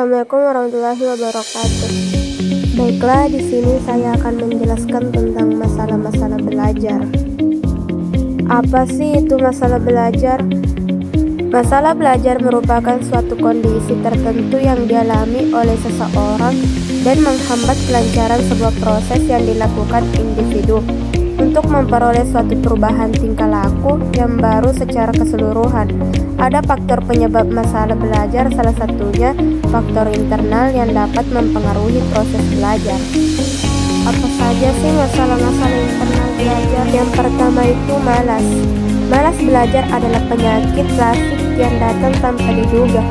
Assalamualaikum warahmatullahi wabarakatuh. Baiklah, di sini saya akan menjelaskan tentang masalah-masalah belajar. Apa sih itu masalah belajar? Masalah belajar merupakan suatu kondisi tertentu yang dialami oleh seseorang dan menghambat kelancaran sebuah proses yang dilakukan individu untuk memperoleh suatu perubahan tingkah laku yang baru secara keseluruhan. Ada faktor penyebab masalah belajar, salah satunya faktor internal yang dapat mempengaruhi proses belajar. Apa saja sih masalah-masalah internal belajar? Yang pertama itu malas. Malas belajar adalah penyakit klasik yang datang tanpa diduga.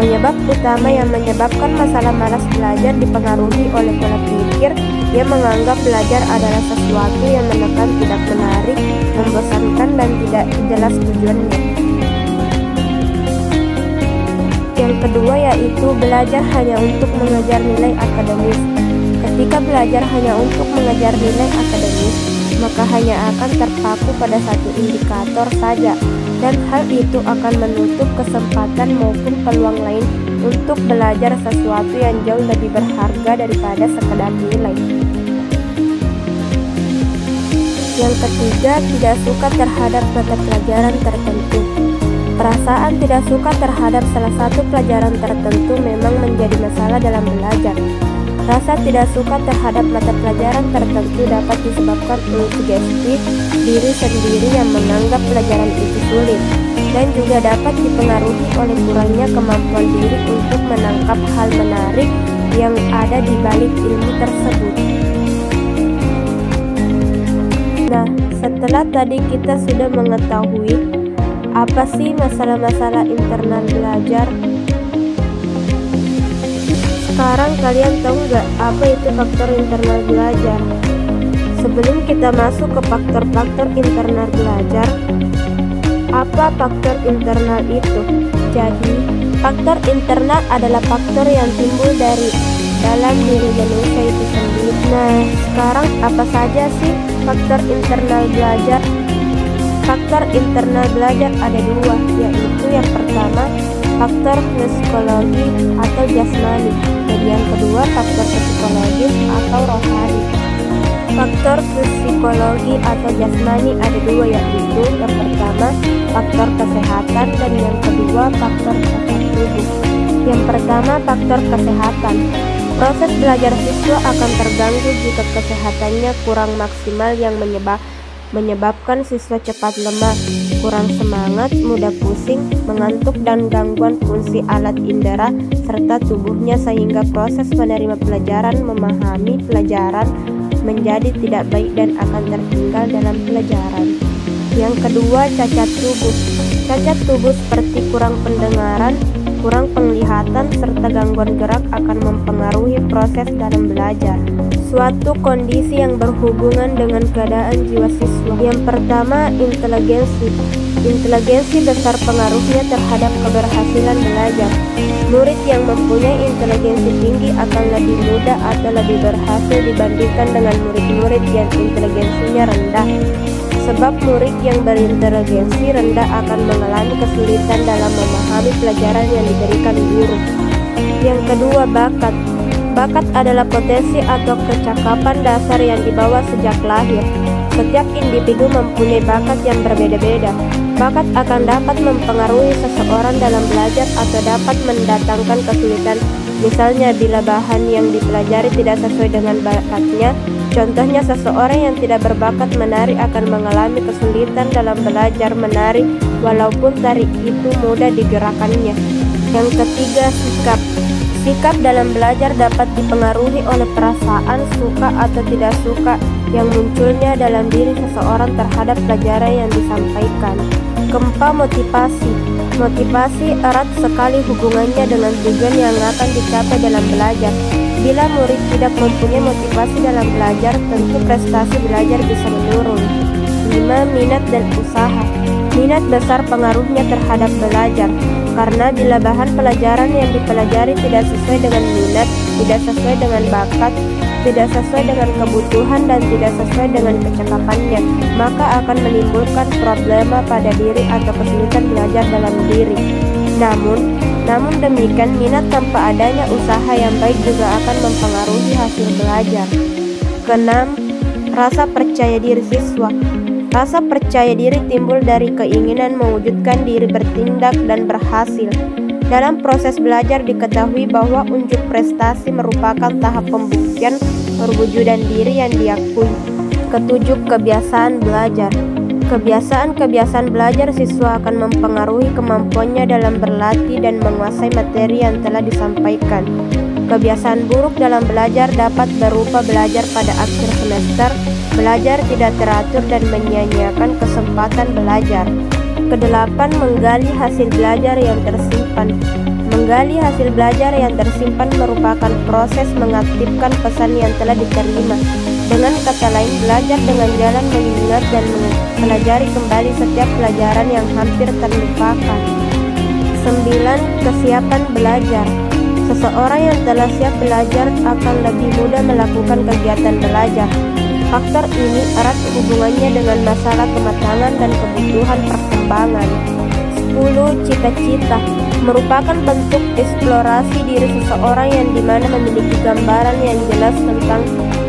Penyebab utama yang menyebabkan masalah malas belajar dipengaruhi oleh pola pikir yang menganggap belajar adalah sesuatu yang menekan, tidak menarik, membosankan, dan tidak jelas tujuannya. Yang kedua yaitu belajar hanya untuk mengejar nilai akademis. Ketika belajar hanya untuk mengejar nilai akademis, maka hanya akan terpaku pada satu indikator saja, dan hal itu akan menutup kesempatan maupun peluang lain untuk belajar sesuatu yang jauh lebih berharga daripada sekedar nilai. Yang ketiga, tidak suka terhadap mata pelajaran tertentu. Perasaan tidak suka terhadap salah satu pelajaran tertentu memang menjadi masalah dalam belajar. Rasa tidak suka terhadap mata pelajaran tertentu dapat disebabkan oleh sugesti diri sendiri yang menganggap pelajaran itu sulit, dan juga dapat dipengaruhi oleh kurangnya kemampuan diri untuk menangkap hal menarik yang ada di balik ilmu tersebut. Nah, setelah tadi kita sudah mengetahui apa sih masalah-masalah internal belajar, sekarang kalian tahu nggak apa itu faktor internal belajar? Sebelum kita masuk ke faktor-faktor internal belajar, apa faktor internal itu? Jadi, faktor internal adalah faktor yang timbul dari dalam diri manusia itu sendiri. Nah, sekarang apa saja sih faktor internal belajar? Faktor internal belajar ada dua, yaitu yang pertama faktor psikologi atau jasmani, dan yang kedua faktor psikologis atau rohani. Faktor psikologi atau jasmani ada dua, yaitu yang pertama faktor kesehatan dan yang kedua faktor cacat tubuh. Yang pertama faktor kesehatan. Proses belajar siswa akan terganggu jika kesehatannya kurang maksimal yang menyebabkan siswa cepat lemah, kurang semangat, mudah pusing, mengantuk, dan gangguan fungsi alat indera serta tubuhnya, sehingga proses menerima pelajaran, memahami pelajaran menjadi tidak baik dan akan tertinggal dalam pelajaran. Yang kedua, cacat tubuh. Cacat tubuh seperti kurang pendengaran, kurang penglihatan, serta gangguan gerak akan mempengaruhi proses dalam belajar. Suatu kondisi yang berhubungan dengan keadaan jiwa siswa. Yang pertama, inteligensi. Inteligensi besar pengaruhnya terhadap keberhasilan belajar. Murid yang mempunyai inteligensi tinggi akan lebih mudah atau lebih berhasil dibandingkan dengan murid-murid yang inteligensinya rendah. Sebab murid yang berinteligensi rendah akan mengalami kesulitan dalam memahami pelajaran yang diberikan guru. Yang kedua, bakat. Bakat adalah potensi atau kecakapan dasar yang dibawa sejak lahir. Setiap individu mempunyai bakat yang berbeda-beda. Bakat akan dapat mempengaruhi seseorang dalam belajar atau dapat mendatangkan kesulitan. Misalnya, bila bahan yang dipelajari tidak sesuai dengan bakatnya, contohnya seseorang yang tidak berbakat menari akan mengalami kesulitan dalam belajar menari walaupun tari itu mudah digerakkannya. Yang ketiga, sikap. Sikap dalam belajar dapat dipengaruhi oleh perasaan suka atau tidak suka yang munculnya dalam diri seseorang terhadap pelajaran yang disampaikan. Keempat, motivasi. Motivasi erat sekali hubungannya dengan tujuan yang akan dicapai dalam belajar. Bila murid tidak mempunyai motivasi dalam belajar, tentu prestasi belajar bisa menurun. 5. Minat dan usaha. Minat besar pengaruhnya terhadap belajar, karena bila bahan pelajaran yang dipelajari tidak sesuai dengan minat, tidak sesuai dengan bakat, tidak sesuai dengan kebutuhan, dan tidak sesuai dengan kecakapannya, maka akan menimbulkan problema pada diri atau kesulitan belajar dalam diri. Namun demikian, minat tanpa adanya usaha yang baik juga akan mempengaruhi hasil belajar. Keenam, rasa percaya diri siswa. Rasa percaya diri timbul dari keinginan mewujudkan diri bertindak dan berhasil. Dalam proses belajar diketahui bahwa unjuk prestasi merupakan tahap pembuktian perwujudan diri yang diakui. Ketujuh, kebiasaan belajar. Kebiasaan belajar siswa akan mempengaruhi kemampuannya dalam berlatih dan menguasai materi yang telah disampaikan. Kebiasaan buruk dalam belajar dapat berupa belajar pada akhir semester, belajar tidak teratur dan menyia-nyiakan kesempatan belajar. Kedelapan, menggali hasil belajar yang tersimpan. Menggali hasil belajar yang tersimpan merupakan proses mengaktifkan pesan yang telah diterima. Dengan kata lain, belajar dengan jalan mengingat dan mempelajari kembali setiap pelajaran yang hampir terlupakan. 9. Kesiapan belajar. Seseorang yang telah siap belajar akan lebih mudah melakukan kegiatan belajar. Faktor ini erat hubungannya dengan masalah kematangan dan kebutuhan perkembangan. 10. Cita-cita merupakan bentuk eksplorasi diri seseorang yang dimana memiliki gambaran yang jelas tentang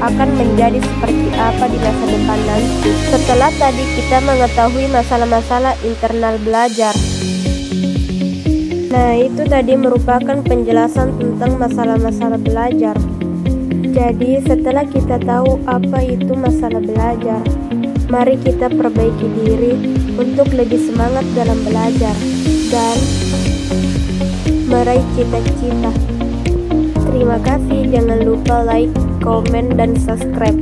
akan menjadi seperti apa di masa depan nanti. Setelah tadi kita mengetahui masalah-masalah internal belajar. Nah, itu tadi merupakan penjelasan tentang masalah-masalah belajar. Jadi setelah kita tahu apa itu masalah belajar, mari kita perbaiki diri untuk lebih semangat dalam belajar dan meraih cita-cita. Terima kasih, jangan lupa like, komen, dan subscribe.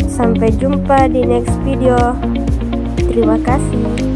Sampai jumpa di next video. Terima kasih.